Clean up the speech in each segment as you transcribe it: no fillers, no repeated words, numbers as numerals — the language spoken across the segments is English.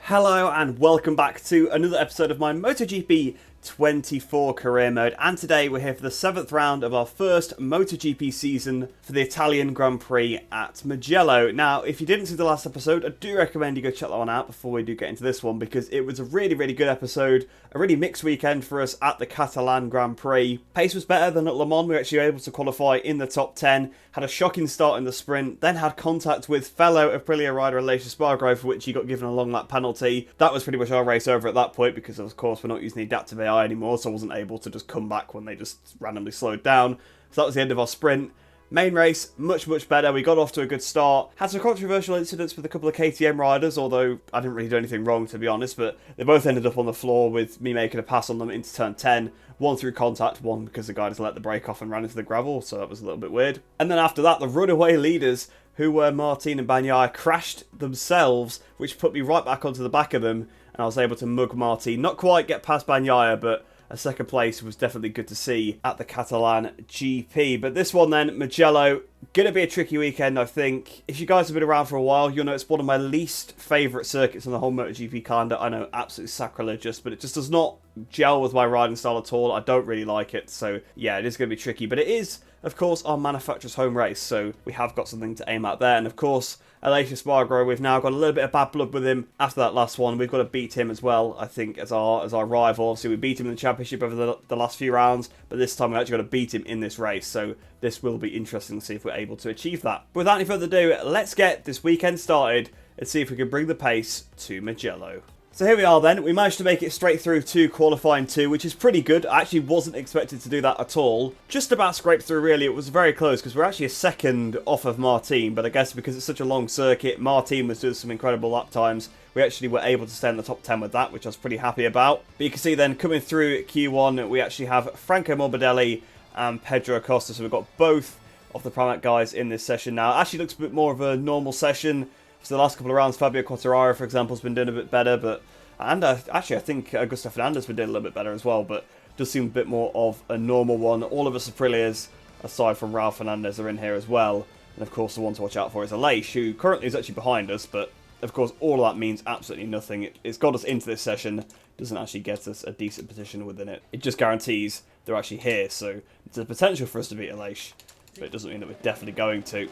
Hello and welcome back to another episode of my MotoGP 24 career mode, and today we're here for the 7th round of our first MotoGP season for the Italian Grand Prix at Mugello. Now, if you didn't see the last episode, I do recommend you go check that one out before we do get into this one, because it was a really good episode, a really mixed weekend for us at the Catalan Grand Prix. Pace was better than at Le Mans. We were actually able to qualify in the top 10, had a shocking start in the sprint, then had contact with fellow Aprilia rider Aleix Espargaro, for which he got given a long lap penalty. That was pretty much our race over at that point, because of course we're not using the adaptive AI anymore, so I wasn't able to just come back when they just randomly slowed down. So that was the end of our sprint. Main race, much better. We got off to a good start. Had some controversial incidents with a couple of KTM riders, although I didn't really do anything wrong, to be honest, but they both ended up on the floor with me making a pass on them into turn 10. One through contact, one because the guy just let the brake off and ran into the gravel, so that was a little bit weird. And then after that, the runaway leaders, who were Martin and Bagnaia, crashed themselves, which put me right back onto the back of them, and I was able to mug Martin. Not quite get past Bagnaia, but a second place was definitely good to see at the Catalan GP. But this one then, Mugello, going to be a tricky weekend, I think. If you guys have been around for a while, you'll know it's one of my least favourite circuits on the whole MotoGP calendar. I know, absolutely sacrilegious, but it just does not gel with my riding style at all. I don't really like it, so yeah, it is going to be tricky. But it is, of course, our manufacturer's home race, so we have got something to aim at there. And of course, Aleix Espargaro, we've now got a little bit of bad blood with him after that last one. We've got to beat him as well, I think, as our rival. Obviously, we beat him in the championship over the last few rounds, but this time we actually got to beat him in this race. So this will be interesting to see if we're able to achieve that. But without any further ado, let's get this weekend started and see if we can bring the pace to Mugello. So here we are then. We managed to make it straight through to qualifying 2, which is pretty good. I actually wasn't expected to do that at all. Just about scraped through, really. It was very close because we're actually a second off of Martin, but I guess because it's such a long circuit, Martin was doing some incredible lap times. We actually were able to stay in the top 10 with that, which I was pretty happy about. But you can see then, coming through Q1, we actually have Franco Morbidelli and Pedro Acosta, so we've got both of the Pramac guys in this session now. It actually looks a bit more of a normal session. So the last couple of rounds, Fabio Quartararo, for example, has been doing a bit better, but actually I think Augusto Fernandez has been doing a little bit better as well, but does seem a bit more of a normal one. All of us Aprilias, aside from Raul Fernandez, are in here as well. And of course the one to watch out for is Aleix, who currently is actually behind us, but of course all of that means absolutely nothing. It's got us into this session, doesn't actually get us a decent position within it. It just guarantees they're actually here, so there's a potential for us to beat Aleix, but it doesn't mean that we're definitely going to.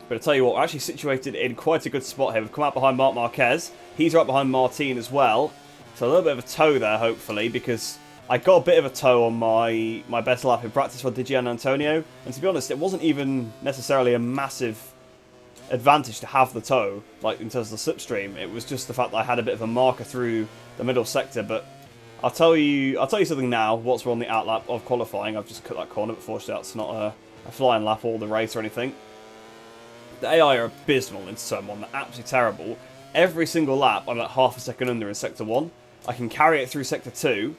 But I tell you what, we're actually situated in quite a good spot here. We've come out behind Marc Marquez. He's right behind Martin as well. So a little bit of a tow there, hopefully, because I got a bit of a tow on my best lap in practice for Gian Antonio. And to be honest, it wasn't even necessarily a massive advantage to have the tow, like in terms of the slipstream. It was just the fact that I had a bit of a marker through the middle sector. But I'll tell you something now. Once we're on the outlap of qualifying, I've just cut that corner, but fortunately that's not a flying lap all the race or anything. The AI are abysmal in Turn 1, they're absolutely terrible. Every single lap, I'm like half a second under in Sector 1. I can carry it through Sector 2,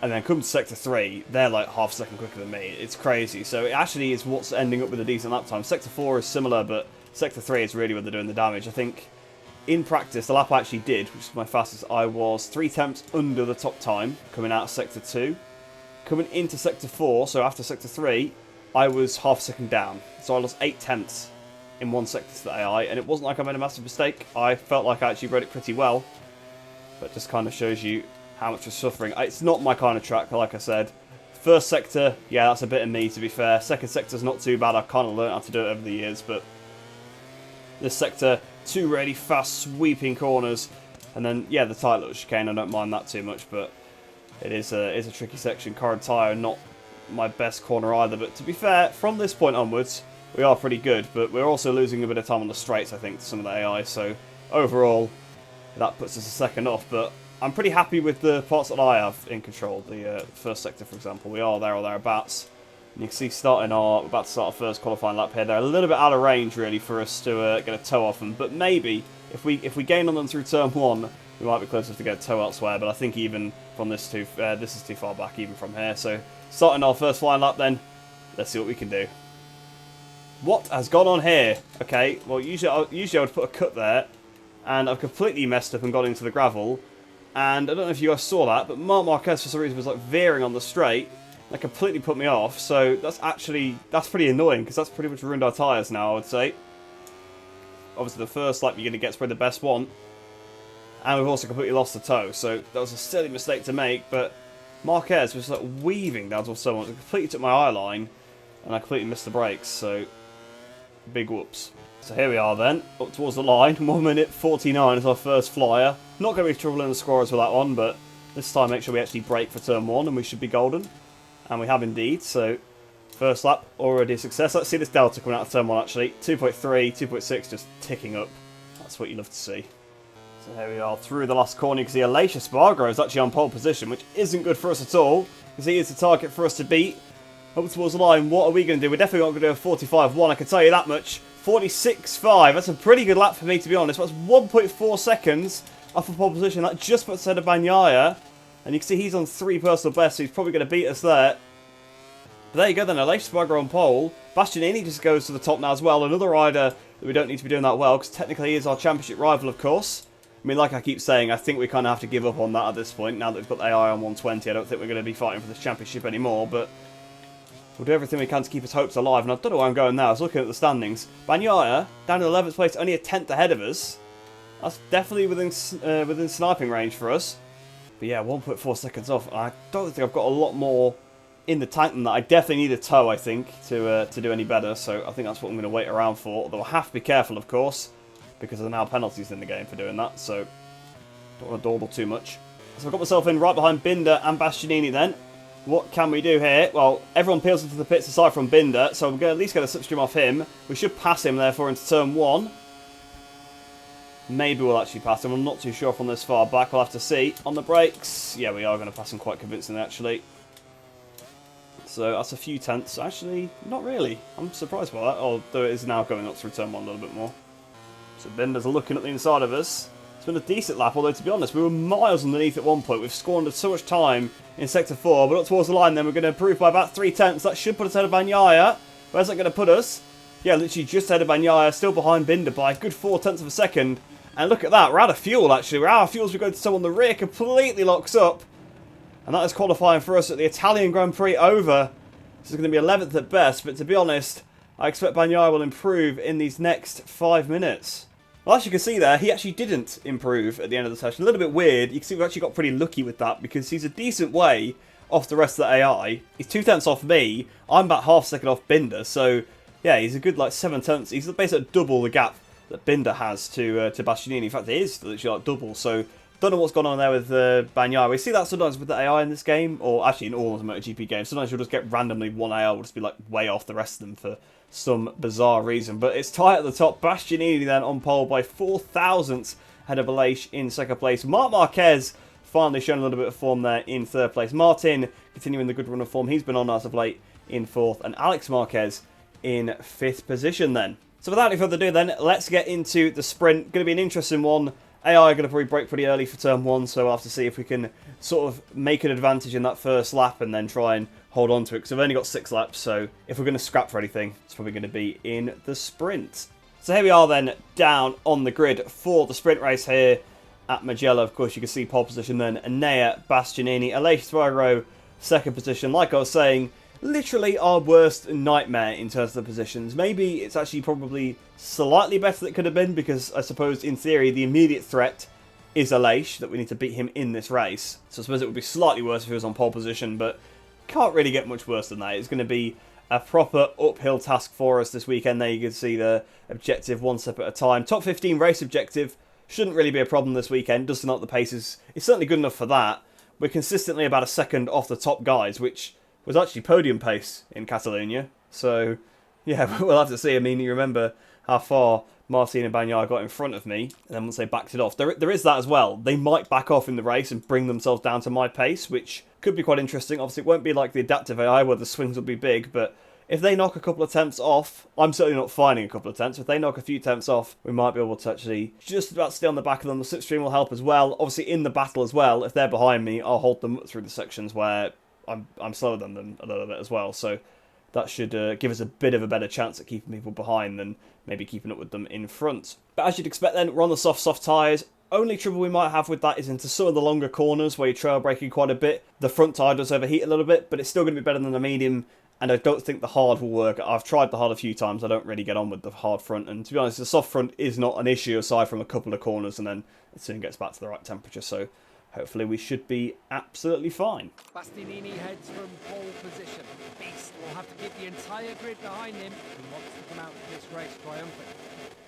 and then come to Sector 3, they're like half a second quicker than me. It's crazy. So it actually is what's ending up with a decent lap time. Sector 4 is similar, but Sector 3 is really where they're doing the damage. I think in practice, the lap I actually did, which is my fastest, I was 3 tenths under the top time, coming out of Sector 2. Coming into Sector 4, so after Sector 3, I was half a second down. So I lost 8 tenths. In one sector to the AI, and it wasn't like I made a massive mistake. I felt like I actually rode it pretty well, but just kind of shows you how much we're suffering. It's not my kind of track, like I said. First sector, yeah, that's a bit of me, to be fair. Second sector's not too bad. I've kind of learned how to do it over the years, but this sector, 2 really fast sweeping corners, and then yeah, the tight little chicane. I don't mind that too much, but it is a tricky section. Corrid tyre, not my best corner either, but to be fair, from this point onwards, we are pretty good, but we're also losing a bit of time on the straights, I think, to some of the AI, so overall, that puts us a second off, but I'm pretty happy with the parts that I have in control. The first sector, for example, we are there or thereabouts. And you can see we're about to start our first qualifying lap here. They're a little bit out of range, really, for us to get a tow off them, but maybe, if we gain on them through turn 1, we might be closer to get a tow elsewhere, but I think even from this is too far back, even from here, so starting our first flying lap then, let's see what we can do. What has gone on here? Okay, well, usually I would put a cut there, and I've completely messed up and got into the gravel. And I don't know if you guys saw that, but Marc Marquez for some reason was like veering on the straight. That completely put me off. So that's pretty annoying because that's pretty much ruined our tyres now, I would say. Obviously, the first lap you're going to get is probably the best one. And we've also completely lost the toe, so that was a silly mistake to make, but Marquez was like weaving down towards someone. It completely took my eye line, and I completely missed the brakes, so big whoops. So here we are then, up towards the line. 1 minute 49 is our first flyer. Not going to be troubling the scorers with that one, but this time make sure we actually brake for turn 1 and we should be golden. And we have indeed, so first lap, already a success. Let's see this delta coming out of turn 1 actually. 2.3, 2.6 just ticking up. That's what you love to see. So here we are through the last corner. You can see Aleix Espargaro is actually on pole position, which isn't good for us at all, because he is the target for us to beat. Up towards the line, what are we going to do? We're definitely not going to do a 45.1, I can tell you that much. 46.5, that's a pretty good lap for me, to be honest. That's 1.4 seconds off of pole position. That just puts us ahead of Bagnaia. And you can see he's on 3 personal bests, so he's probably going to beat us there. But there you go then, Aleix Espargaro on pole. Bastianini just goes to the top now as well. Another rider that we don't need to be doing that well, because technically he is our championship rival, of course. I mean, like I keep saying, I think we kind of have to give up on that at this point. Now that we've got the AI on 120, I don't think we're going to be fighting for this championship anymore, but we'll do everything we can to keep his hopes alive. And I don't know where I'm going now. I was looking at the standings. Bagnaia, down in 11th place, only a 10th ahead of us. That's definitely within sniping range for us. But yeah, 1.4 seconds off. I don't think I've got a lot more in the tank than that. I definitely need a toe, I think, to do any better. So I think that's what I'm going to wait around for. Although I have to be careful, of course, because there are now penalties in the game for doing that. So don't want to dawdle too much. So I've got myself in right behind Binder and Bastianini then. What can we do here? Well, everyone peels into the pits aside from Binder, so we're going to at least get a slipstream off him. We should pass him, therefore, into turn 1. Maybe we'll actually pass him. I'm not too sure from this far back. We'll have to see. On the brakes, yeah, we are going to pass him quite convincingly, actually. So that's a few tenths. Actually, not really. I'm surprised by that, although it is now going up through turn 1 a little bit more. So Binder's looking at the inside of us. It's been a decent lap, although to be honest, we were miles underneath at one point. We've squandered so much time in Sector 4, but up towards the line then, we're going to improve by about 3 tenths. That should put us ahead of Bagnaia. Where's that going to put us? Yeah, literally just ahead of Bagnaia, still behind Binder by a good 4 tenths of a second. And look at that, we're out of fuel actually. We're out of fuel as we go to someone. The rear completely locks up. And that is qualifying for us at the Italian Grand Prix over. This is going to be 11th at best, but to be honest, I expect Bagnaia will improve in these next 5 minutes. Well, as you can see there, he actually didn't improve at the end of the session. A little bit weird. You can see we've actually got pretty lucky with that because he's a decent way off the rest of the AI. He's 2 tenths off me. I'm about half a second off Binder. So, yeah, he's a good, like, 7 tenths. He's basically double the gap that Binder has to Bastianini. In fact, it is literally like double. So, don't know what's gone on there with Bagnaia. We see that sometimes with the AI in this game, or actually in all of the MotoGP games. Sometimes you'll just get randomly one AI will just be, like, way off the rest of them for some bizarre reason. But it's tight at the top. Bastianini then on pole by 4 thousandths ahead of Aleix in 2nd place. Marc Marquez finally showing a little bit of form there in 3rd place. Martin continuing the good run of form he's been on as of late in 4th. And Alex Marquez in 5th position then. So without any further ado then, let's get into the sprint. Going to be an interesting one. AI are going to probably break pretty early for turn 1, so we'll have to see if we can sort of make an advantage in that first lap and then try and hold on to it, because we've only got 6 laps, so if we're going to scrap for anything, it's probably going to be in the sprint. So here we are then, down on the grid for the sprint race here at Mugello. Of course, you can see pole position then, Enea, Bastianini, Aleix Espargaro, 2nd position. Like I was saying, literally our worst nightmare in terms of the positions. Maybe it's actually probably slightly better than it could have been, because I suppose in theory the immediate threat is Aleix, that we need to beat him in this race. So I suppose it would be slightly worse if he was on pole position, but can't really get much worse than that. It's going to be a proper uphill task for us this weekend. There you can see the objective 1 step at a time. Top 15 race objective shouldn't really be a problem this weekend. Dusting up the paces is certainly good enough for that. We're consistently about a second off the top guys, which was actually podium pace in Catalonia. So, yeah, we'll have to see. I mean, you remember how far Martin and Bagnaia got in front of me, and then once they backed it off. There is that as well. They might back off in the race and bring themselves down to my pace, which could be quite interesting. Obviously, it won't be like the adaptive AI where the swings will be big, but if they knock a couple of tenths off, I'm certainly not finding a couple of tenths. If they knock a few tenths off, we might be able to actually just about stay on the back of them. The slipstream will help as well. Obviously, in the battle as well, if they're behind me, I'll hold them through the sections where I'm slower than them a little bit as well. So that should give us a bit of a better chance at keeping people behind than maybe keeping up with them in front. But as you'd expect then, we're on the soft tyres. Only trouble we might have with that is into some of the longer corners where you're trail braking quite a bit. The front tyre does overheat a little bit, but it's still going to be better than the medium And I don't think the hard will work. I've tried the hard a few times. I don't really get on with the hard front. And to be honest, the soft front is not an issue aside from a couple of corners. And then it soon gets back to the right temperature. So hopefully we should be absolutely fine. Bastianini heads from pole position. Beast will have to keep the entire grid behind him and wants to come out of this race triumphant.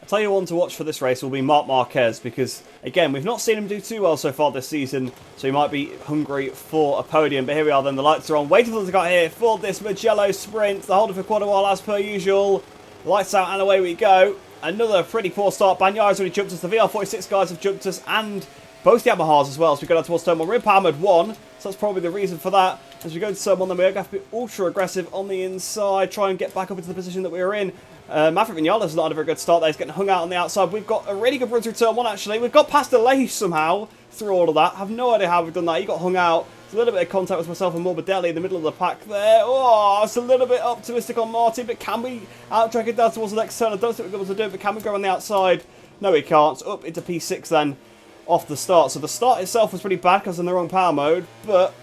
I'll tell you one to watch for this race will be Marc Marquez, because again, we've not seen him do too well so far this season, so he might be hungry for a podium. But here we are then, the lights are on, waiting for them to get here for this Mugello sprint. They're holding for quite a while as per usual. Lights out and away we go. Another pretty poor start. Bagnaio's already jumped us, the VR46 guys have jumped us, and both the Yamahas as well, so we go down towards turn 1. We're in power mode 1, so that's probably the reason for that. As we go to turn 1, then we're going to have to be ultra aggressive on the inside, try and get back up into the position that we were in. Maverick Vinales not had a very good start there. He's getting hung out on the outside. We've got a really good run through turn 1, actually. We've got past Aleix somehow through all of that. I have no idea how we've done that. He got hung out. There's a little bit of contact with myself and Morbidelli in the middle of the pack there. Oh, it's a little bit optimistic on Martin, but can we out-track it down towards the next turn? I don't think we're able to do it, but can we go on the outside? No, we can't. So up into P6 then, off the start. So the start itself was pretty bad because in the wrong power mode, but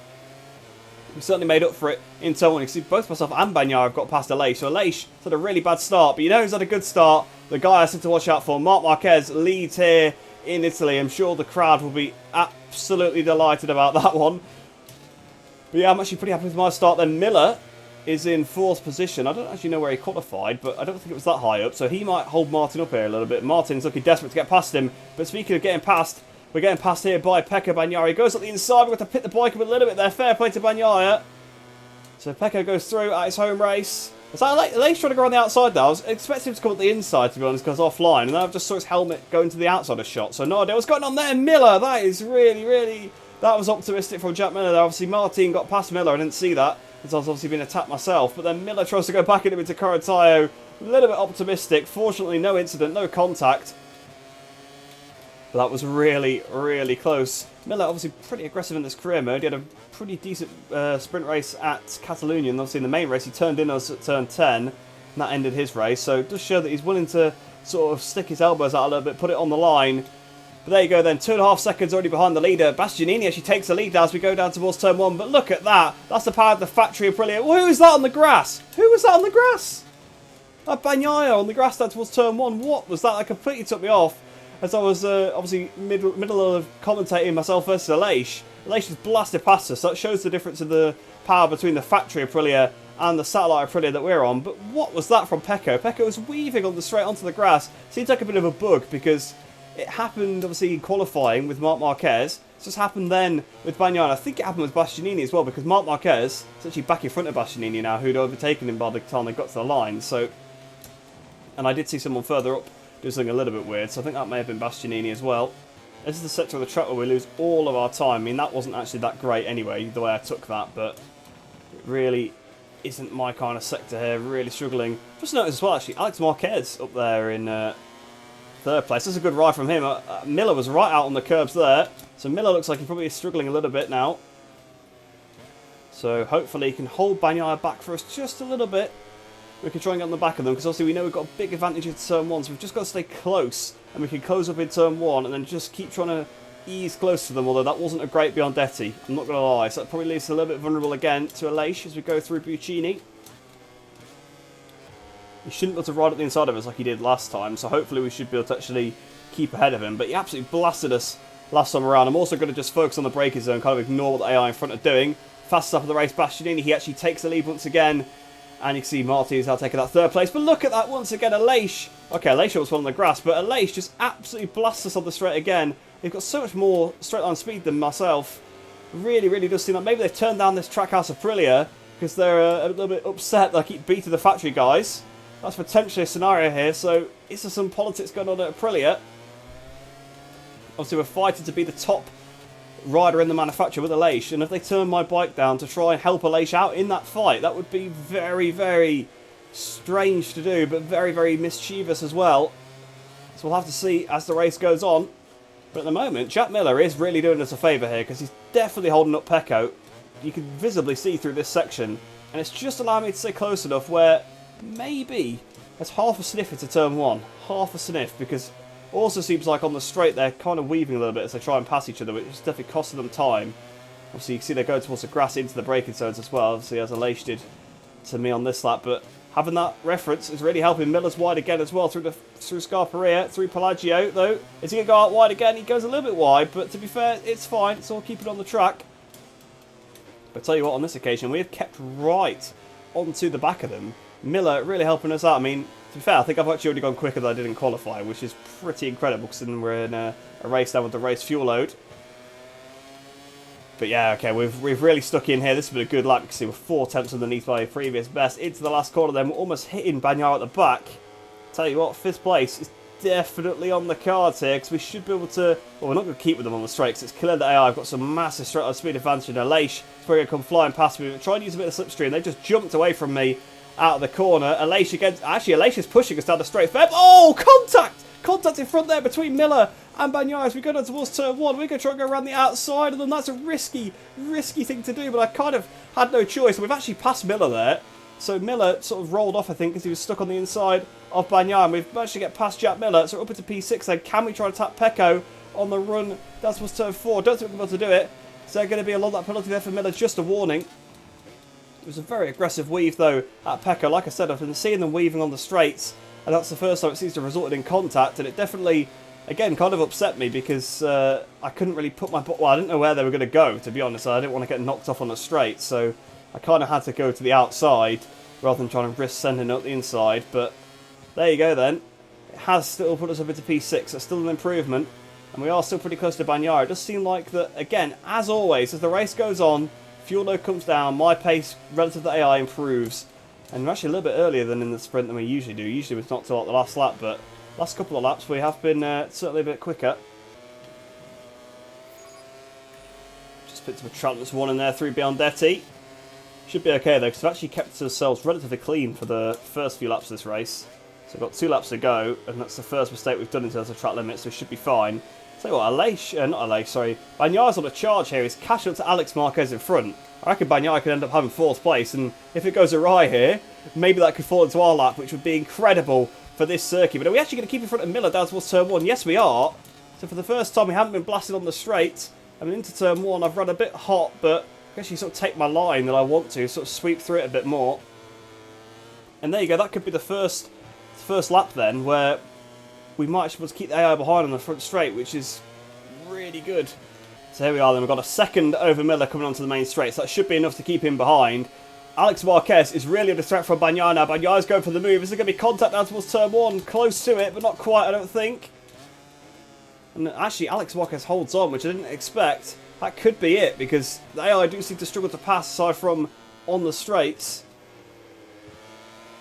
we certainly made up for it in turn 1. You can see both myself and Bagnaio have got past Aleix. So Aleix had a really bad start, but you know who's had a good start? The guy I said to watch out for, Marc Marquez, leads here in Italy. I'm sure the crowd will be absolutely delighted about that one. But yeah, I'm actually pretty happy with my start then. Miller is in 4th position. I don't actually know where he qualified, but I don't think it was that high up. So he might hold Martin up here a little bit. Martin's looking desperate to get past him. But speaking of getting past, we're getting past here by Pecco Bagnaia. He goes up the inside. We've got to pit the bike up a little bit there. Fair play to Bagnaia. So Pecco goes through at his home race. Is that Aleix trying to go on the outside now? I was expecting him to come up the inside, to be honest, because offline. And then I've just saw his helmet going to the outside of shot. So no idea what's going on there. Miller, that is really... That was optimistic from Jack Miller there. Obviously, Martin got past Miller. I didn't see that, because I was obviously being attacked myself. But then Miller tries to go back into Corotao. A little bit optimistic. Fortunately, no incident, no contact. But that was really really close. Miller obviously pretty aggressive in this career mode. He had a pretty decent sprint race at Catalonia, and obviously in the main race he turned in us at turn 10, and that ended his race. So it does show that he's willing to sort of stick his elbows out a little bit, put it on the line. But there you go then, 2.5 seconds already behind the leader. Bastianini actually takes the lead now as we go down towards turn 1. But look at that, that's the power of the factory Aprilia. Well, who was that on the grass? Who was that on the grass? That Bagnaia on the grass down towards turn 1. What was that? That completely took me off. As I was obviously middle of commentating myself versus Aleix. Aleix just blasted past us, so that shows the difference in the power between the factory Aprilia and the satellite Aprilia that we're on. But what was that from Pecco? Pecco was weaving on the straight onto the grass. Seems like a bit of a bug, because it happened obviously in qualifying with Marc Marquez. It's just happened then with Bagnaia. I think it happened with Bastianini as well, because Marc Marquez is actually back in front of Bastianini now, who'd overtaken him by the time they got to the line. So, and I did see someone further up do something a little bit weird, so I think that may have been Bastianini as well. This is the sector of the track where we lose all of our time. I mean, that wasn't actually that great anyway, the way I took that, but it really isn't my kind of sector here, really struggling. Just noticed as well, actually, Alex Marquez up there in 3rd place. That's a good ride from him. Miller was right out on the curbs there, so Miller looks like he probably is struggling a little bit now. So hopefully he can hold Bagnaia back for us just a little bit. We can try and get on the back of them, because obviously we know we've got a big advantage in turn 1, so we've just got to stay close, and we can close up in turn 1 and then just keep trying to ease close to them, although that wasn't a great Biondetti, I'm not going to lie. So that probably leaves us a little bit vulnerable again to Aleix as we go through Buccini. He shouldn't be able to ride up the inside of us like he did last time, so hopefully we should be able to actually keep ahead of him. But he absolutely blasted us last time around. I'm also going to just focus on the braking zone, kind of ignore what the AI in front are doing. Fastest up of the race, Bastianini, he actually takes the lead once again. And you can see Martin is now taking that 3rd place. But look at that once again, Aleix. Okay, Aleix was one on the grass, but Aleix just absolutely blasts us on the straight again. He's got so much more straight line speed than myself. Really does seem like maybe they've turned down this Trackhouse Aprilia because they're a little bit upset that I keep beating the factory guys. That's potentially a scenario here. So is there some politics going on at Aprilia? Obviously, we're fighting to be the top rider in the manufacturer with Aleix, and if they turn my bike down to try and help Aleix out in that fight, that would be very strange to do, but very mischievous as well. So we'll have to see as the race goes on. But at the moment, Jack Miller is really doing us a favour here, because he's definitely holding up Pecco. You can visibly see through this section, and it's just allowing me to stay close enough where maybe there's half a sniff into turn 1. Half a sniff, because also seems like on the straight they're kind of weaving a little bit as they try and pass each other, which is definitely costing them time. Obviously you can see they're going towards the grass into the braking zones as well, obviously as Aleix did to me on this lap, but having that reference is really helping. Miller's wide again as well through Scarparia, through Pelagio, though. Is he going to go out wide again? He goes a little bit wide, but to be fair, it's fine. It's all keeping on the track. But I tell you what, on this occasion, we have kept right onto the back of them. Miller really helping us out. I mean, to be fair, I think I've actually already gone quicker than I did in qualifying, which is pretty incredible, considering we're in a race now with the race fuel load. But yeah, okay, we've really stuck in here. This has been a good lap. You can see we're 4 tenths underneath my previous best. Into the last corner then, we're almost hitting Bagnaia at the back. Tell you what, 5th place is definitely on the cards here, because we should be able to... Well, we're not going to keep with them on the straight, because it's clear that AI have got some massive straight on speed advantage. And Aleix is going to come flying past me. Trying to use a bit of slipstream. They just jumped away from me out of the corner. Aleix against... Actually, Aleix is pushing us down the straight. Oh, contact! Contact in front there between Miller and Bagnaia as we go down towards turn 1. We're going to try and go around the outside of them. That's a risky thing to do, but I kind of had no choice. We've actually passed Miller there. So Miller sort of rolled off, I think, because he was stuck on the inside of Bagnaia. And we've managed to get past Jack Miller. So we're up into P6 then. Can we try to tap Pecco on the run down towards turn 4? Don't think we're able to do it. So there's going to be a lot of that penalty there for Miller. Just a warning. It was a very aggressive weave, though, at Pecco. Like I said, I've been seeing them weaving on the straights. And that's the first time it seems to have resulted in contact. And it definitely, again, kind of upset me because I couldn't really put my... Well, I didn't know where they were going to go, to be honest. I didn't want to get knocked off on the straight. So I kind of had to go to the outside rather than trying to risk sending up the inside. But there you go then. It has still put us up into P6. That's still an improvement. And we are still pretty close to Bagnaia. It does seem like that, again, as always, as the race goes on, fuel load comes down, my pace relative to AI improves. And we're actually a little bit earlier than in the sprint than we usually do. Usually it's not till like the last lap, but last couple of laps we have been certainly a bit quicker. Just picked up a trap that's one in there through Biondetti. Should be okay though, because we've actually kept ourselves relatively clean for the first few laps of this race. So we've got 2 laps to go, and that's the first mistake we've done in terms of track limits, so we should be fine. Tell you what, Bagnaia's on a charge here. He's catching up to Alex Marquez in front. I reckon Bagnaia could end up having 4th place, and if it goes awry here, maybe that could fall into our lap, which would be incredible for this circuit. But are we actually going to keep in front of Miller down towards turn 1? Yes, we are. So for the first time, we haven't been blasted on the straight. I mean, into turn 1, I've run a bit hot, but I actually sort of take my line that I want to, sort of sweep through it a bit more. And there you go. That could be the first lap then, where we might be able to keep the AI behind on the front straight, which is really good. So here we are then, we've got a second over Miller coming onto the main straight, so that should be enough to keep him behind. Alex Marquez is really under threat from Bagnaia now. Bagnaia's going for the move. Is there going to be contact down towards turn 1? Close to it, but not quite, I don't think. And actually, Alex Marquez holds on, which I didn't expect. That could be it, because the AI do seem to struggle to pass aside from on the straights.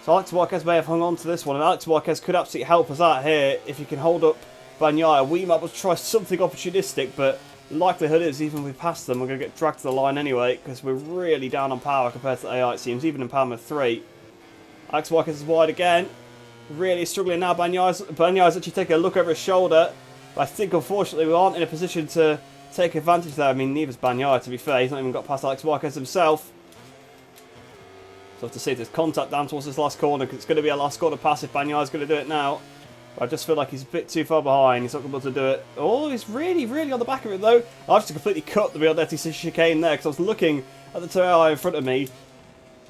So Alex Marquez may have hung on to this one, and Alex Marquez could absolutely help us out here if he can hold up Bagnaia. We might be able to try something opportunistic, but the likelihood is, even if we pass them, we're going to get dragged to the line anyway, because we're really down on power compared to the AI, it seems, even in power mode 3. Alex Marquez is wide again. Really struggling now. Bagnaia's actually taking a look over his shoulder. But I think, unfortunately, we aren't in a position to take advantage there. I mean, neither's Bagnaia, to be fair. He's not even got past Alex Marquez himself. So I have to see if there's contact down towards this last corner, because it's going to be a last corner pass if Bagnaia's going to do it now. I just feel like he's a bit too far behind. He's not able to do it. Oh, he's really on the back of it, though. I just completely cut the Biondetti chicane there because I was looking at the Toyota in front of me.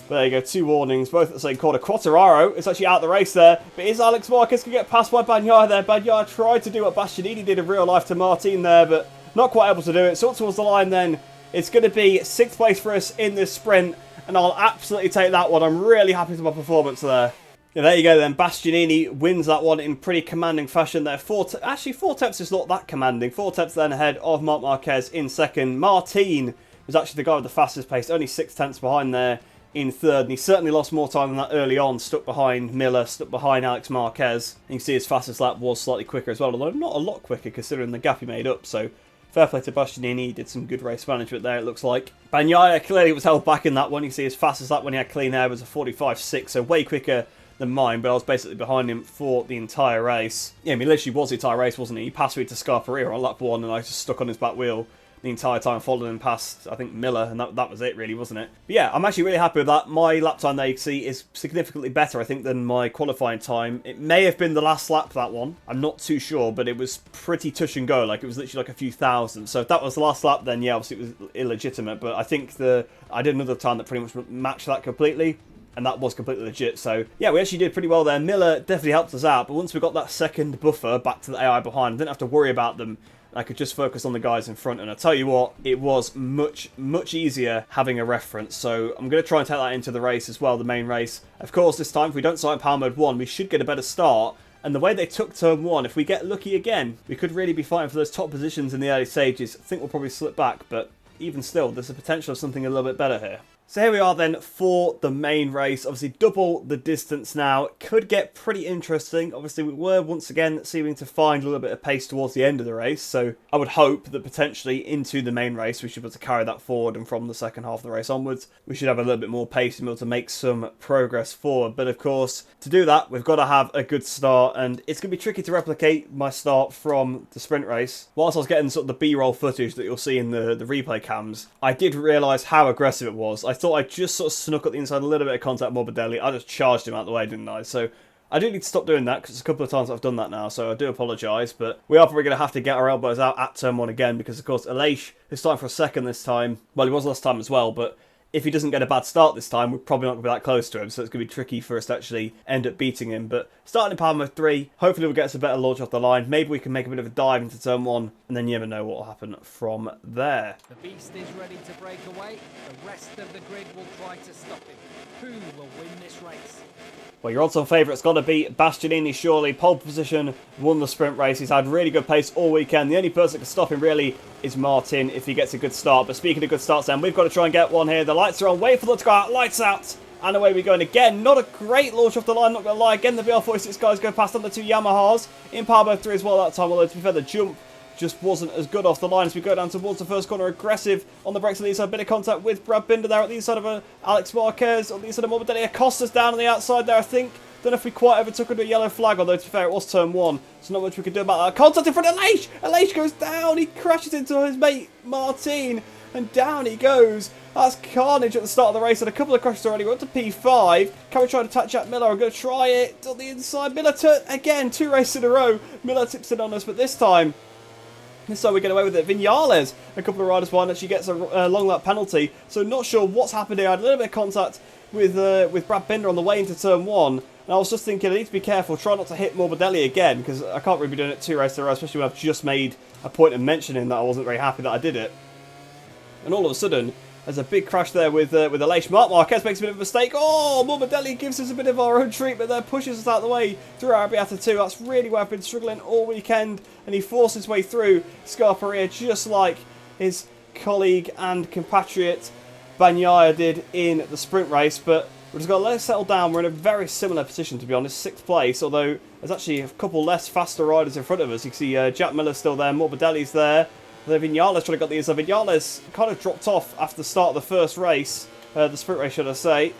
But there you go, 2 warnings, both at the same corner. Quartararo is actually out the race there. But is Alex Marquez going to get passed by Bagnaia there? Bagnaia tried to do what Bastianini did in real life to Martin there, but not quite able to do it. So up towards the line then. It's going to be 6th place for us in this sprint. And I'll absolutely take that one. I'm really happy with my performance there. Yeah, there you go then. Bastianini wins that one in pretty commanding fashion there. Actually, 4 tenths is not that commanding. 4 tenths then ahead of Marc Marquez in second. Martin was actually the guy with the fastest pace. Only 6 tenths behind there in third. And he certainly lost more time than that early on. Stuck behind Miller, stuck behind Alex Marquez. You can see his fastest lap was slightly quicker as well. Although not a lot quicker considering the gap he made up. So fair play to Bastianini. He did some good race management there, it looks like. Bagnaia clearly was held back in that one. You can see his fastest lap when he had clean air was a 45.6. So way quicker than mine, but I was basically behind him for the entire race. Yeah, I mean, literally was the entire race, wasn't he? He passed me to Scarparia on lap 1, and I just stuck on his back wheel the entire time, following him past, I think, Miller, and that was it, really, wasn't it? But yeah, I'm actually really happy with that. My lap time there, you can see, is significantly better, I think, than my qualifying time. It may have been the last lap, that one. I'm not too sure, but it was pretty touch and go. Like, it was literally like a few thousand. So if that was the last lap, then yeah, obviously it was illegitimate. But I think I did another time that pretty much matched that completely. and that was completely legit. So yeah, we actually did pretty well there. Miller definitely helped us out, but once we got that second buffer back to the AI behind, I didn't have to worry about them. I could just focus on the guys in front, and I tell you what, it was much easier having a reference. So I'm going to try and take that into the race as well, the main race. Of course, this time, if we don't start in power mode 1, we should get a better start. And the way they took turn 1, if we get lucky again, we could really be fighting for those top positions in the early stages. I think we'll probably slip back, but even still, there's a potential of something a little bit better here. So here we are then for the main race. Obviously double the distance now. It could get pretty interesting. Obviously we were once again seeming to find a little bit of pace towards the end of the race. So I would hope that potentially into the main race we should be able to carry that forward, and from the second half of the race onwards we should have a little bit more pace and be able to make some progress forward. But of course, to do that we've got to have a good start, and it's going to be tricky to replicate my start from the sprint race. Whilst I was getting sort of the B-roll footage that you'll see in the replay cams, I did realise how aggressive it was. I thought I just sort of snuck at the inside a little bit of contact with Morbidelli. I just charged him out of the way, didn't I? So I do need to stop doing that, because it's a couple of times I've done that now, so I do apologise. But we are probably going to have to get our elbows out at turn 1 again, because of course Aleix is starting for a second this time. Well, he was last time as well, but if he doesn't get a bad start this time, we're probably not going to be that close to him, so it's going to be tricky for us to actually end up beating him. But starting in power mode 3, hopefully we'll get us a better launch off the line. Maybe we can make a bit of a dive into turn 1, and then you never know what will happen from there. The beast is ready to break away. The rest of the grid will try to stop him. Who will win this race? Well, your odds-on favourite's got to be Bastianini, surely. Pole position, won the sprint race. He's had really good pace all weekend. The only person that can stop him, really, is Martin if he gets a good start. But speaking of good starts, then, we've got to try and get one here. The lights are on. Wait for them to go out. Lights out. And away we go. And again, not a great launch off the line, not going to lie. Again, the VR46 guys go past on the 2 Yamahas. In power mode 3 as well that time, although to be fair, the jump just wasn't as good off the line as we go down towards the first corner. Aggressive on the brakes on the inside. Bit of contact with Brad Binder there at the inside of Alex Marquez. On the inside of Morbidelli. Acosta's down on the outside there, I think. Don't know if we quite overtook under a yellow flag, although to be fair, it was turn 1. So not much we could do about that. Contact in front of Aleix! Aleix goes down! He crashes into his mate, Martin. And down he goes. That's carnage at the start of the race. And a couple of crashes already. We're up to P5. Can we try to touch Jack Miller? I'm going to try it on the inside. Miller, again, 2 races in a row. Miller tips it on us, but this time we get away with it. Vinales, a couple of riders behind, actually gets a long lap penalty. So not sure what's happened here. I had a little bit of contact with Brad Binder on the way into turn 1. And I was just thinking, I need to be careful, try not to hit Morbidelli again, because I can't really be doing it 2 races in a row, especially when I've just made a point of mentioning that I wasn't very happy that I did it. And all of a sudden, there's a big crash there with Aleix. Marquez makes a bit of a mistake. Oh, Morbidelli gives us a bit of our own treatment there, pushes us out of the way through Arabiata 2. That's really where I've been struggling all weekend, and he forced his way through Scarperia just like his colleague and compatriot Bagnaia did in the sprint race. But we've just got to let it settle down. We're in a very similar position, to be honest, 6th place, although there's actually a couple less faster riders in front of us. You can see Jack Miller's still there, Morbidelli's there. The Vinales trying to get the inside. Vinales kind of dropped off after the start of the first race, the sprint race, should I say.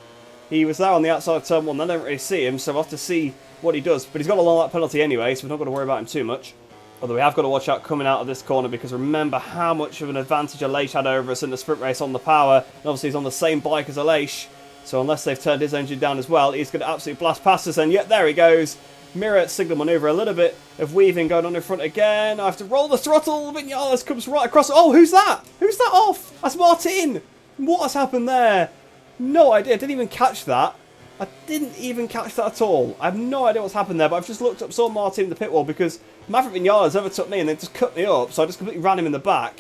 He was there on the outside of turn 1, I don't really see him, so we'll have to see what he does. But he's got a long lap penalty anyway, so we're not going to worry about him too much. Although we have got to watch out coming out of this corner, because remember how much of an advantage Aleix had over us in the sprint race on the power. And obviously he's on the same bike as Aleix, so unless they've turned his engine down as well, he's going to absolutely blast past us. And yet there he goes. Mirror signal manoeuvre, a little bit of weaving going on in front again. I have to roll the throttle. Vinales comes right across. Oh, who's that? Who's that off? That's Martin. What has happened there? No idea. I didn't even catch that. I didn't even catch that at all. I have no idea what's happened there, but I've just looked up, saw Martin in the pit wall, because Maverick Vinales overtook me and then just cut me up, so I just completely ran him in the back,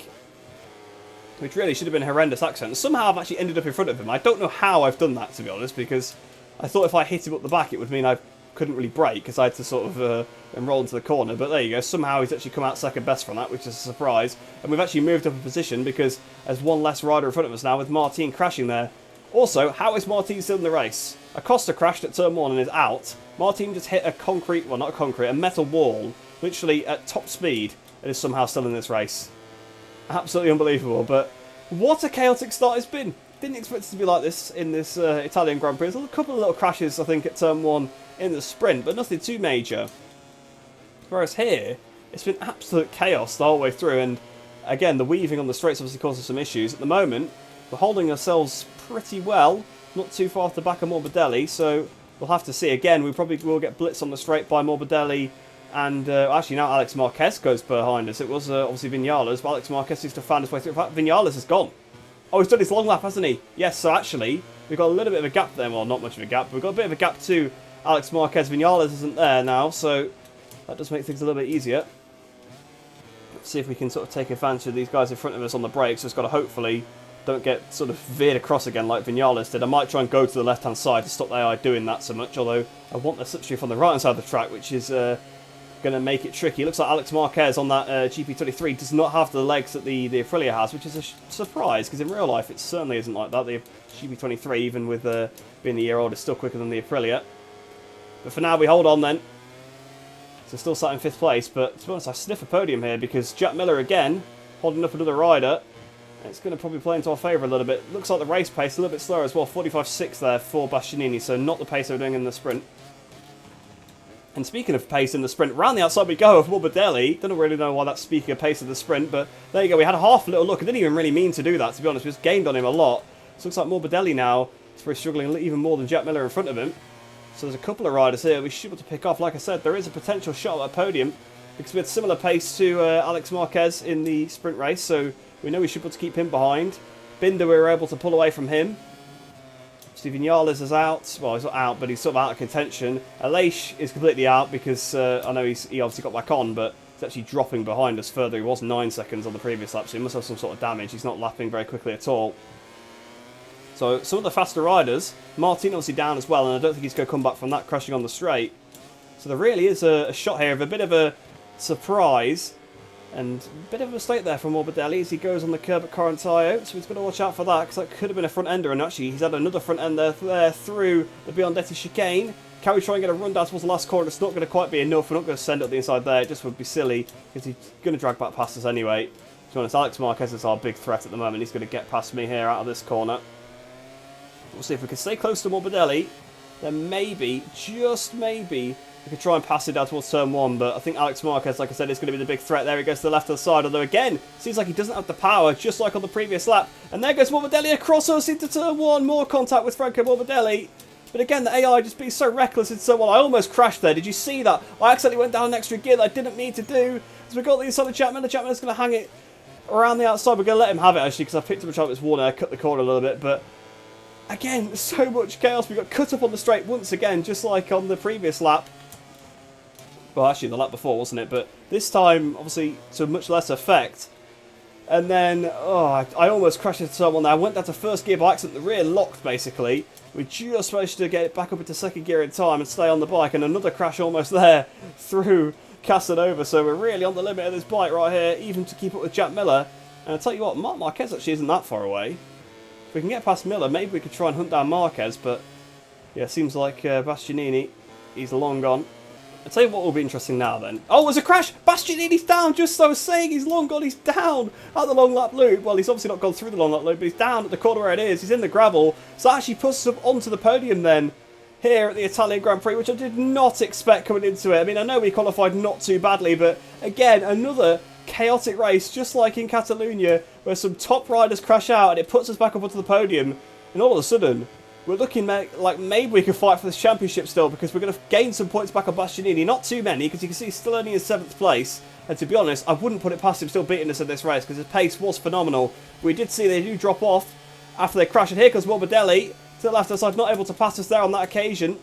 which really should have been a horrendous accident. Somehow I've actually ended up in front of him. I don't know how I've done that, to be honest, because I thought if I hit him up the back, it would mean I couldn't really brake, because I had to sort of roll into the corner. But there you go. Somehow he's actually come out second best from that, which is a surprise. And we've actually moved up a position, because there's one less rider in front of us now, with Martin crashing there. Also, how is Martin still in the race? Acosta crashed at turn 1 and is out. Martin just hit a concrete, well, not a concrete, a metal wall, literally at top speed, and is somehow still in this race. Absolutely unbelievable. But what a chaotic start it's been. Didn't expect it to be like this in this Italian Grand Prix. There's a couple of little crashes, I think, at turn 1 in the sprint, but nothing too major. Whereas here, it's been absolute chaos the whole way through, and again, the weaving on the straights obviously causes some issues. At the moment, we're holding ourselves pretty well, not too far off the back of Morbidelli, so we'll have to see. Again, we probably will get blitzed on the straight by Morbidelli, and actually now Alex Marquez goes behind us. It was obviously Vinales, but Alex Marquez used to find his way through. In fact, Vinales is gone. Oh, he's done his long lap, hasn't he? Yes, so actually, we've got a little bit of a gap there. Well, not much of a gap, but we've got a bit of a gap to Alex Marquez. Vinales isn't there now, so that does make things a little bit easier. Let's see if we can sort of take advantage of these guys in front of us on the brakes. Just got to hopefully don't get sort of veered across again like Vinales did. I might try and go to the left-hand side to stop the AI doing that so much, although I want the slipstream on the right-hand side of the track, which is going to make it tricky. It looks like Alex Marquez on that GP23 does not have the legs that the Aprilia has, which is a surprise, because in real life it certainly isn't like that. The GP23, even with being a year old, is still quicker than the Aprilia. But for now, we hold on then. So still sat in 5th place, but to be honest, I sniff a podium here, because Jack Miller again, holding up another rider. It's going to probably play into our favour a little bit. Looks like the race pace a little bit slower as well. 45.6 there for Bastianini, so not the pace they were doing in the sprint. And speaking of pace in the sprint, round the outside we go of Morbidelli. Don't really know why that's speaking of pace of the sprint, but there you go. We had a half a little look. I didn't even really mean to do that, to be honest. We just gained on him a lot. So it looks like Morbidelli now is probably struggling even more than Jack Miller in front of him. So there's a couple of riders here we should be able to pick off. Like I said, there is a potential shot at a podium because we had similar pace to Alex Marquez in the sprint race, so we know we should be able to keep him behind. Binder, we were able to pull away from him. Steve Vinales is out. Well, he's not out, but he's sort of out of contention. Aleix is completely out because I know he obviously got back on, but he's actually dropping behind us further. He was 9 seconds on the previous lap, so he must have some sort of damage. He's not lapping very quickly at all. So some of the faster riders, Martin obviously down as well, and I don't think he's going to come back from that crashing on the straight. So there really is a shot here of a bit of a surprise. And a bit of a mistake there from Morbidelli as he goes on the curb at Corantaio, so he's got to watch out for that, because that could have been a front ender, and actually he's had another front end there through the Biondetti chicane. Can we try and get a run down towards the last corner? It's not going to quite be enough. We're not going to send up the inside there. It just would be silly, because he's going to drag back past us anyway. To be honest, Alex Marquez is our big threat at the moment. He's going to get past me here out of this corner. We'll see if we can stay close to Morbidelli. Then maybe, just maybe, we could try and pass it down towards turn 1, but I think Alex Marquez, like I said, is going to be the big threat. There he goes to the left-hand side, although again, seems like he doesn't have the power, just like on the previous lap. And there goes Morbidelli across us into turn 1, more contact with Franco Morbidelli. But again, the AI just being so reckless in turn 1. I almost crashed there. Did you see that? I accidentally went down an extra gear that I didn't need to do. So we got the inside of Chapman. Chapman's going to hang it around the outside. We're going to let him have it, actually, because I picked up a Travis Warner. I cut the corner a little bit, but again, so much chaos. We got cut up on the straight once again, just like on the previous lap. Well, actually, the lap before, wasn't it? But this time, obviously, to much less effect. And then, oh, I almost crashed into someone there. I went down to first gear by accident. The rear locked, basically. We just managed to get it back up into second gear in time and stay on the bike. And another crash almost there through Casanova. So we're really on the limit of this bike right here, even to keep up with Jack Miller. And I'll tell you what, Marc Marquez actually isn't that far away. If we can get past Miller, maybe we could try and hunt down Marquez. But, yeah, seems like Bastianini, he's long gone. I'll tell you what will be interesting now then. Oh, there's a crash! Bastianini's down, just as I was saying, he's long gone, he's down at the long lap loop. Well, he's obviously not gone through the long lap loop, but he's down at the corner where it is. He's in the gravel. So that actually puts us up onto the podium then, here at the Italian Grand Prix, which I did not expect coming into it. I mean, I know we qualified not too badly, but again, another chaotic race, just like in Catalonia, where some top riders crash out and it puts us back up onto the podium. And all of a sudden, we're looking like maybe we can fight for this championship still, because we're going to gain some points back on Bastianini. Not too many, because you can see he's still only in 7th place. And to be honest, I wouldn't put it past him still beating us in this race, because his pace was phenomenal. We did see they do drop off after they crash. And here comes Morbidelli to the left-hand side, not able to pass us there on that occasion.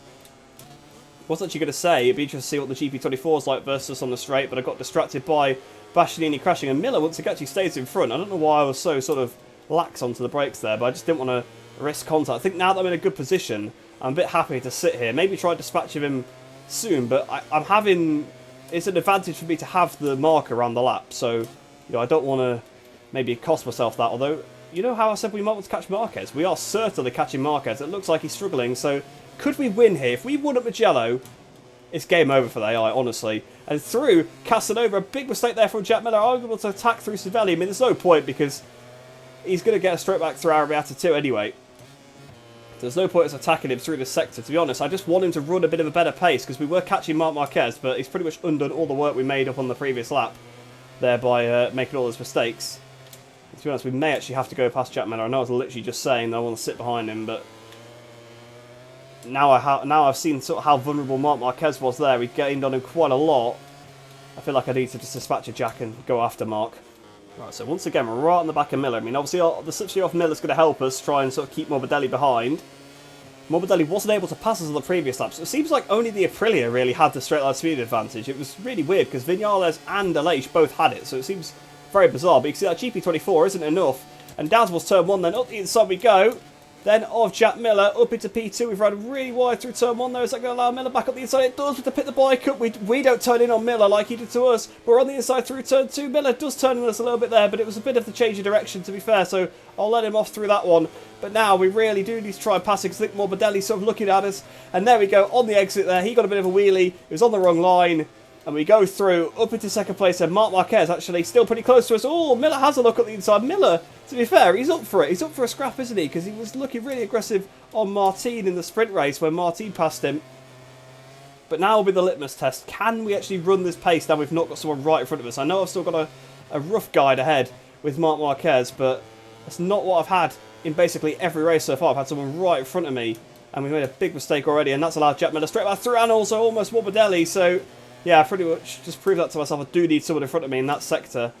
I was actually going to say, it'd be interesting to see what the GP24 is like versus us on the straight, but I got distracted by Bastianini crashing. And Miller, once again, actually stays in front. I don't know why I was so sort of lax onto the brakes there, but I just didn't want to risk contact. I think now that I'm in a good position, I'm a bit happy to sit here. Maybe try dispatching him soon, but I'm having... It's an advantage for me to have the marker around the lap, so you know, I don't want to maybe cost myself that. Although, you know how I said we might want to catch Marquez? We are certainly catching Marquez. It looks like he's struggling, so could we win here? If we won at Mugello, it's game over for the AI, honestly. And through Casanova, a big mistake there from Jack Miller. I was able to attack through Savelli. I mean, there's no point, because he's going to get a straight back through Arabiata too anyway. There's no point in attacking him through this sector, to be honest. I just want him to run a bit of a better pace, because we were catching Marc Marquez, but he's pretty much undone all the work we made up on the previous lap, thereby making all those mistakes. And to be honest, we may actually have to go past Jack Miller. I know I was literally just saying that I want to sit behind him, but now I've seen sort of how vulnerable Marc Marquez was there. We gained on him quite a lot. I feel like I need to just dispatch a Jack and go after Marc. Right, so once again, we're right on the back of Miller. I mean, obviously, the slipstream off Miller's going to help us try and sort of keep Morbidelli behind. Morbidelli wasn't able to pass us on the previous laps. So it seems like only the Aprilia really had the straight line speed advantage. It was really weird because Viñales and Aleix both had it, so it seems very bizarre. But you can see that GP24 isn't enough. And down towards turn 1, then up the inside we go. Then of Jack Miller up into P2. We've run really wide through turn 1 there. Is that going to allow Miller back up the inside? It does with the pick the bike up. We don't turn in on Miller like he did to us. We're on the inside through turn 2. Miller does turn in us a little bit there, but it was a bit of the change of direction to be fair, so I'll let him off through that one. But now we really do need to try and pass it because I think Morbidelli's sort of looking at us. And there we go on the exit there. He got a bit of a wheelie. He was on the wrong line. And we go through up into second place and Marc Marquez actually still pretty close to us. Oh, Miller has a look at the inside. Miller, to be fair, he's up for it. He's up for a scrap, isn't he? Because he was looking really aggressive on Martin in the sprint race when Martin passed him. But now will be the litmus test. Can we actually run this pace now we've not got someone right in front of us? I know I've still got a rough guide ahead with Marc Marquez, but that's not what I've had in basically every race so far. I've had someone right in front of me, and we made a big mistake already, and that's allowed Jack Miller straight back through, and also almost Morbidelli, so yeah, pretty much just proved that to myself. I do need someone in front of me in that sector.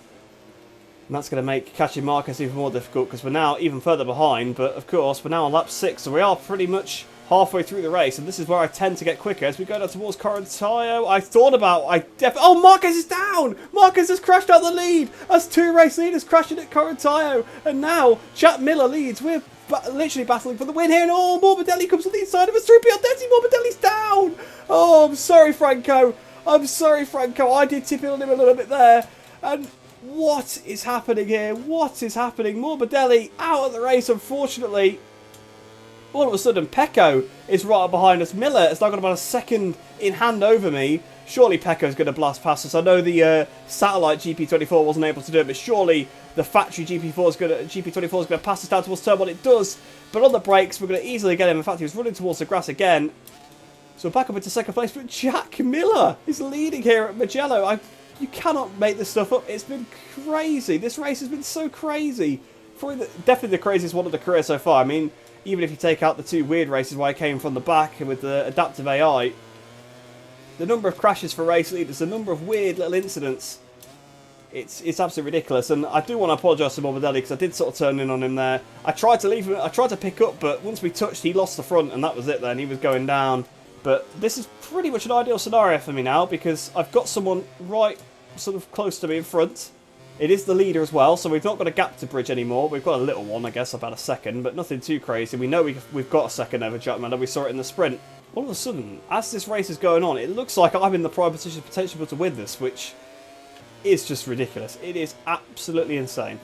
And that's going to make catching Marcus even more difficult because we're now even further behind. But of course, we're now on lap 6. So we are pretty much halfway through the race. And this is where I tend to get quicker. As we go down towards Corantayo, oh, Marcus is down! Marcus has crashed out the lead! That's 2 race leaders crashing at Corantayo. And now Jack Miller leads. We're literally battling for the win here. And oh, Morbidelli comes on the inside of us. 3 Piadetti. Morbidelli's down! Oh, I'm sorry, Franco. I'm sorry, Franco. I did tip in on him a little bit there. And what is happening here? What is happening? Morbidelli out of the race, unfortunately. All of a sudden, Pecco is right behind us. Miller has now got about a second in hand over me. Surely Pecco's going to blast past us. I know the satellite GP24 wasn't able to do it, but surely the factory GP24 is going to pass us down towards turn 1. It does, but on the brakes, we're going to easily get him. In fact, he was running towards the grass again. So we're back up into second place, but Jack Miller is leading here at Mugello. You cannot make this stuff up. It's been crazy. This race has been so crazy. Definitely the craziest one of the career so far. I mean, even if you take out the 2 weird races where I came from the back and with the adaptive AI, the number of crashes for race leaders, the number of weird little incidents, it's absolutely ridiculous. And I do want to apologise to Morbidelli because I did sort of turn in on him there. I tried to leave him. I tried to pick up, but once we touched, he lost the front, and that was it then. He was going down. But this is pretty much an ideal scenario for me now because I've got someone right sort of close to me in front. It is the leader as well, so we've not got a gap to bridge anymore. We've got a little one, I guess, about a second, but nothing too crazy. We know we've got a second over Jack Miller. We saw it in the sprint. All of a sudden, as this race is going on, it looks like I'm in the prime position potentially to win this, which is just ridiculous. It is absolutely insane.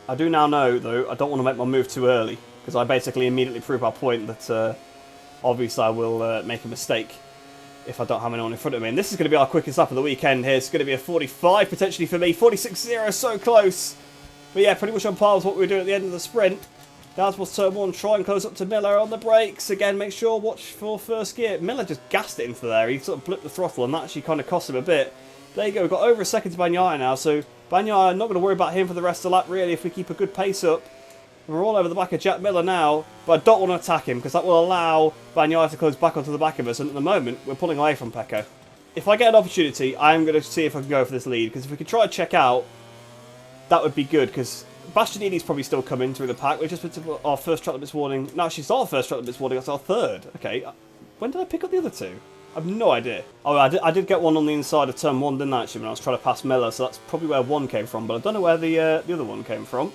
I do now know, though, I don't want to make my move too early because I basically immediately prove our point that obviously I will make a mistake if I don't have anyone in front of me. And this is going to be our quickest lap of the weekend here. It's going to be a 45 potentially for me. 46.0, so close. But yeah, pretty much on par with what we were doing at the end of the sprint. Down towards turn 1, try and close up to Miller on the brakes. Again, make sure, watch for first gear. Miller just gassed it into there. He sort of blipped the throttle and that actually kind of cost him a bit. There you go, we've got over a second to Bagnaia now. So Bagnaia, not going to worry about him for the rest of the lap really if we keep a good pace up. We're all over the back of Jack Miller now, but I don't want to attack him because that will allow Bagnaia to close back onto the back of us, and at the moment, we're pulling away from Pecco. If I get an opportunity, I'm going to see if I can go for this lead, because if we could try and check out, that would be good, because Bastianini's probably still coming through the pack. We've just been to our first track limits warning. No, actually, it's not our first track limits warning, that's our third. Okay, when did I pick up the other 2? I have no idea. Oh, I did get one on the inside of turn 1, didn't I, actually, when I was trying to pass Miller, so that's probably where 1 came from, but I don't know where the other one came from.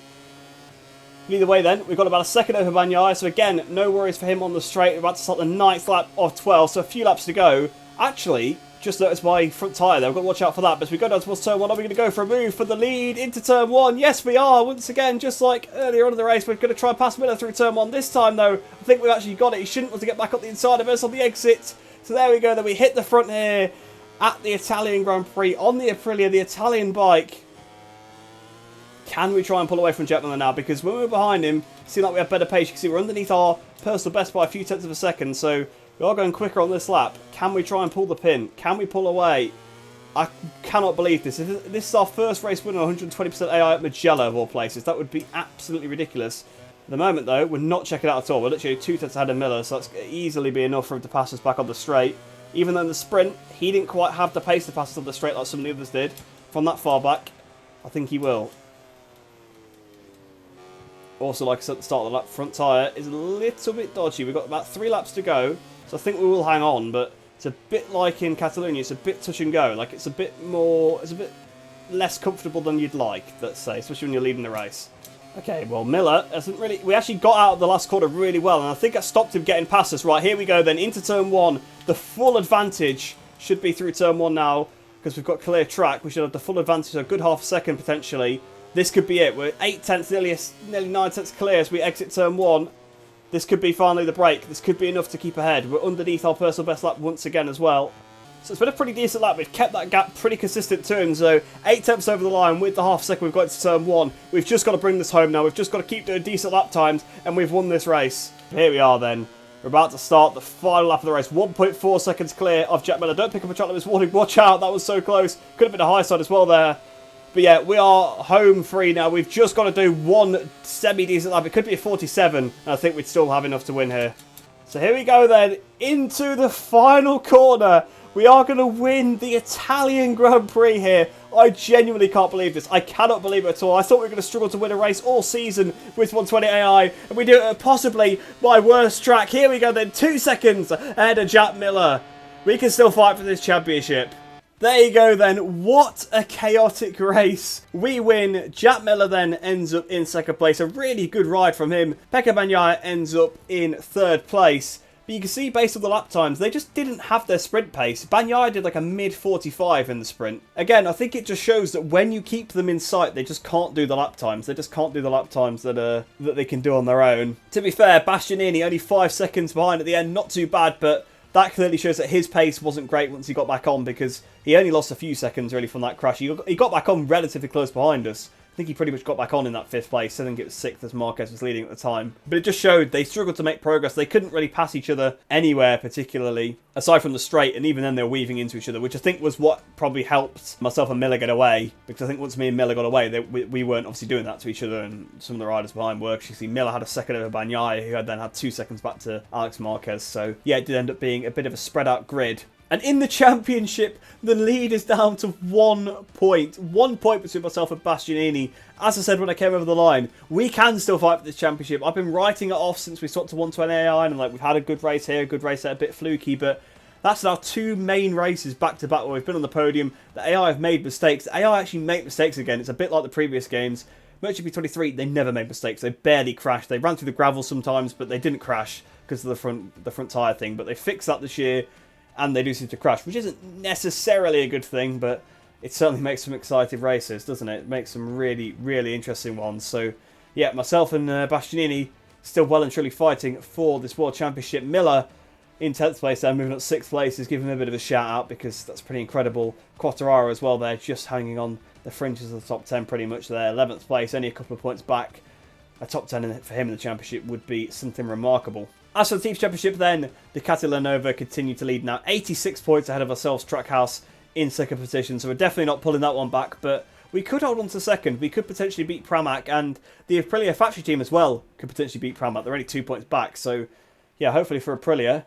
Either way then, we've got about a second over Bagnaia, so again, no worries for him on the straight. We're about to start the 9th lap of 12, so a few laps to go. Actually, just noticed my front tyre there, we've got to watch out for that. But as we go down towards turn 1, are we going to go for a move for the lead into turn 1? Yes, we are. Once again, just like earlier on in the race, we're going to try and pass Miller through turn 1. This time, though, I think we've actually got it. He shouldn't want to get back up the inside of us on the exit. So there we go, then we hit the front here at the Italian Grand Prix on the Aprilia, the Italian bike. Can we try and pull away from Jack Miller now? Because when we're behind him, it seems like we have better pace. You can see we're underneath our personal best by a few tenths of a second. So we are going quicker on this lap. Can we try and pull the pin? Can we pull away? I cannot believe this. If this is our first race winner, 120% AI at Mugello of all places. That would be absolutely ridiculous. At the moment, though, we're not checking out at all. We're literally 2 tenths ahead of Miller. So that's easily be enough for him to pass us back on the straight. Even though in the sprint, he didn't quite have the pace to pass us on the straight like some of the others did. From that far back, I think he will. Also, like I said at the start of the lap, front tyre is a little bit dodgy. We've got about 3 laps to go, so I think we will hang on, but it's a bit like in Catalonia, it's a bit touch and go. Like, it's a bit less comfortable than you'd like, let's say, especially when you're leading the race. Okay, well, Miller hasn't really... We actually got out of the last corner really well, and I think I stopped him getting past us. Right, here we go then, into turn 1. The full advantage should be through turn 1 now, because we've got clear track. We should have the full advantage, so a good half a second, potentially. This could be it. We're 8 tenths, nearly 9 tenths clear as we exit turn 1. This could be finally the break. This could be enough to keep ahead. We're underneath our personal best lap once again as well. So it's been a pretty decent lap. We've kept that gap pretty consistent to him. So 8 tenths over the line with the half second we've got to turn 1. We've just got to bring this home now. We've just got to keep doing decent lap times and we've won this race. Here we are then. We're about to start the final lap of the race. 1.4 seconds clear of Jack Miller. Don't pick up a track limits warning. Watch out. That was so close. Could have been a high side as well there. But yeah, we are home free now. We've just got to do one semi-decent lap. It could be a 47. And I think we'd still have enough to win here. So here we go then. Into the final corner. We are going to win the Italian Grand Prix here. I genuinely can't believe this. I cannot believe it at all. I thought we were going to struggle to win a race all season with 120 AI. And we do it at possibly my worst track. Here we go then. 2 seconds ahead of Jack Miller. We can still fight for this championship. There you go then. What a chaotic race. We win. Jack Miller then ends up in second place. A really good ride from him. Pekka Bagnaia ends up in third place. But you can see based on the lap times, they just didn't have their sprint pace. Bagnaia did like a mid-45 in the sprint. Again, I think it just shows that when you keep them in sight, they just can't do the lap times. They just can't do the lap times that they can do on their own. To be fair, Bastianini only 5 seconds behind at the end. Not too bad, but that clearly shows that his pace wasn't great once he got back on because he only lost a few seconds really from that crash. He got back on relatively close behind us. I think he pretty much got back on in that 5th place. I think it was 6th as Marquez was leading at the time. But it just showed they struggled to make progress. They couldn't really pass each other anywhere particularly, aside from the straight, and even then they were weaving into each other, which I think was what probably helped myself and Miller get away. Because I think once me and Miller got away, we weren't obviously doing that to each other, and some of the riders behind were. You see Miller had a second over Bagnaia, who then had 2 seconds back to Alex Marquez. So yeah, it did end up being a bit of a spread out grid. And in the championship, the lead is down to 1 point. 1 point between myself and Bastianini. As I said when I came over the line, we can still fight for this championship. I've been writing it off since we swapped to 120 AI, and like we've had a good race here, a good race there, a bit fluky, but that's now 2 main races back to back where we've been on the podium. The AI have made mistakes. The AI actually make mistakes again. It's a bit like the previous games. MotoGP 23, they never made mistakes. They barely crashed. They ran through the gravel sometimes, but they didn't crash because of the front tyre thing. But they fixed that this year. And they do seem to crash, which isn't necessarily a good thing, but it certainly makes some exciting races, doesn't it? It makes some really, really interesting ones. So, yeah, myself and Bastianini still well and truly fighting for this World Championship. Miller in 10th place there, moving up 6th place, is giving him a bit of a shout out because that's pretty incredible. Quartararo as well there, just hanging on the fringes of the top 10 pretty much there. 11th place, only a couple of points back. A top 10 for him in the championship would be something remarkable. As for the Teams Championship then, Ducati Lenovo continue to lead now. 86 points ahead of ourselves, Trackhouse in second position. So we're definitely not pulling that one back, but we could hold on to second. We could potentially beat Pramac, and the Aprilia factory team as well could potentially beat Pramac. They're only 2 points back. So yeah, hopefully for Aprilia,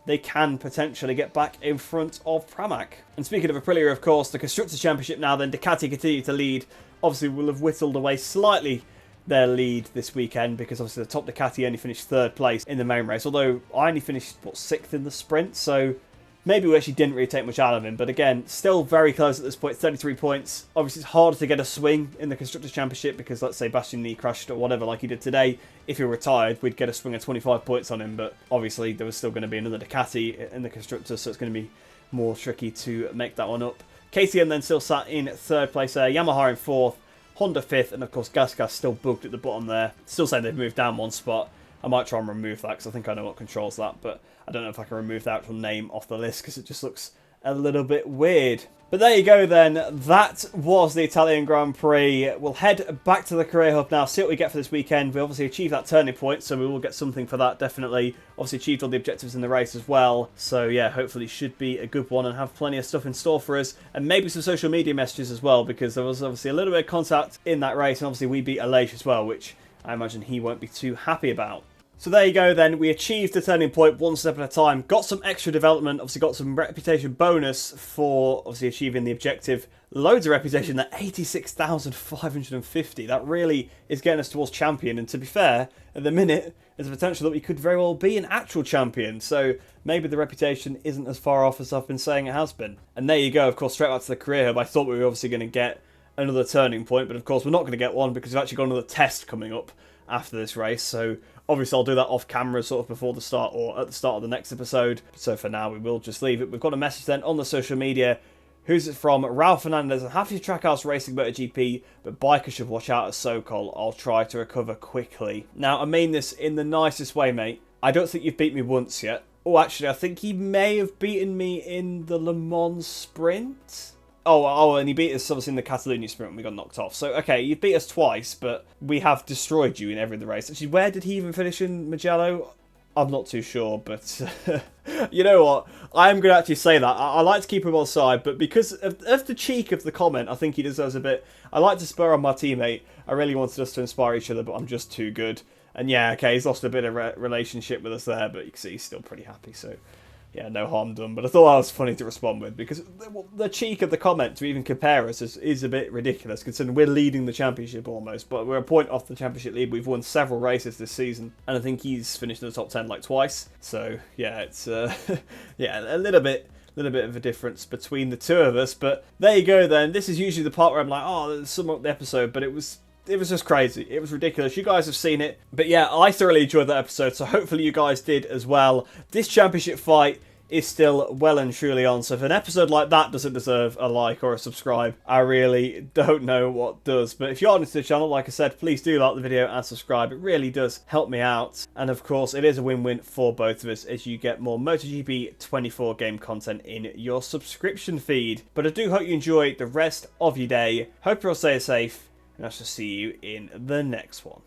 they can potentially get back in front of Pramac. And speaking of Aprilia, of course, the Constructors' Championship now then, Ducati continue to lead. Obviously we'll have whittled away slightly their lead this weekend because obviously the top Ducati only finished 3rd place in the main race, although I only finished 6th in the sprint, so maybe we actually didn't really take much out of him. But again, still very close at this point, 33 points. Obviously it's harder to get a swing in the Constructors' Championship because let's say Bastianini crashed or whatever like he did today. If he retired, we'd get a swing of 25 points on him, but obviously there was still going to be another Ducati in the Constructors, so it's going to be more tricky to make that one up. KTM then still sat in 3rd place there, Yamaha in 4th, Honda 5th, and of course Gas still booked at the bottom there. Still saying they've moved down 1 spot. I might try and remove that because I think I know what controls that, but I don't know if I can remove the actual name off the list because it just looks a little bit weird. But there you go then, that was the Italian Grand Prix. We'll head back to the Career Hub now, see what we get for this weekend. We obviously achieved that turning point, so we will get something for that, definitely. Obviously achieved all the objectives in the race as well. So yeah, hopefully it should be a good one and have plenty of stuff in store for us. And maybe some social media messages as well, because there was obviously a little bit of contact in that race, and obviously we beat Aleix as well, which I imagine he won't be too happy about. So there you go then, we achieved the turning point one step at a time, got some extra development, obviously got some reputation bonus for obviously achieving the objective, loads of reputation, that 86,550, that really is getting us towards champion, and to be fair, at the minute, there's a potential that we could very well be an actual champion, so maybe the reputation isn't as far off as I've been saying it has been. And there you go, of course, straight back to the career hub. I thought we were obviously going to get another turning point, but of course we're not going to get one because we've actually got another test coming up after this race, so obviously I'll do that off camera sort of before the start or at the start of the next episode. So for now we will just leave it. We've got a message then on the social media. Who's it from? Ralph Fernandez. I'm happy to Trackhouse Racing MotoGP, but bikers should watch out at Sokol. I'll try to recover quickly. Now I mean this in the nicest way, mate. I don't think you've beat me once yet. Oh, actually I think he may have beaten me in the Le Mans sprint. Oh, and he beat us obviously in the Catalonia sprint when we got knocked off. So, okay, you've beat us twice, but we have destroyed you in every other race. Actually, where did he even finish in Mugello? I'm not too sure, but you know what? I am going to actually say that. I like to keep him on side, but because of the cheek of the comment, I think he deserves a bit. I like to spur on my teammate. I really wanted us to inspire each other, but I'm just too good. And yeah, okay, he's lost a bit of relationship with us there, but you can see he's still pretty happy, so yeah, no harm done. But I thought that was funny to respond with, because the cheek of the comment to even compare us is a bit ridiculous, considering we're leading the championship almost, but we're a point off the championship lead. We've won several races this season, and I think he's finished in the top 10 like twice. So yeah, it's yeah, a little bit of a difference between the two of us. But there you go then. This is usually the part where I'm like, oh, there's some of the episode, but it was just crazy. It was ridiculous. You guys have seen it. But yeah, I thoroughly enjoyed that episode, so hopefully you guys did as well. This championship fight is still well and truly on, so if an episode like that doesn't deserve a like or a subscribe, I really don't know what does. But if you're new to the channel, like I said, please do like the video and subscribe. It really does help me out. And of course, it is a win-win for both of us as you get more MotoGP 24 game content in your subscription feed. But I do hope you enjoy the rest of your day. Hope you're all staying safe, and I shall see you in the next one.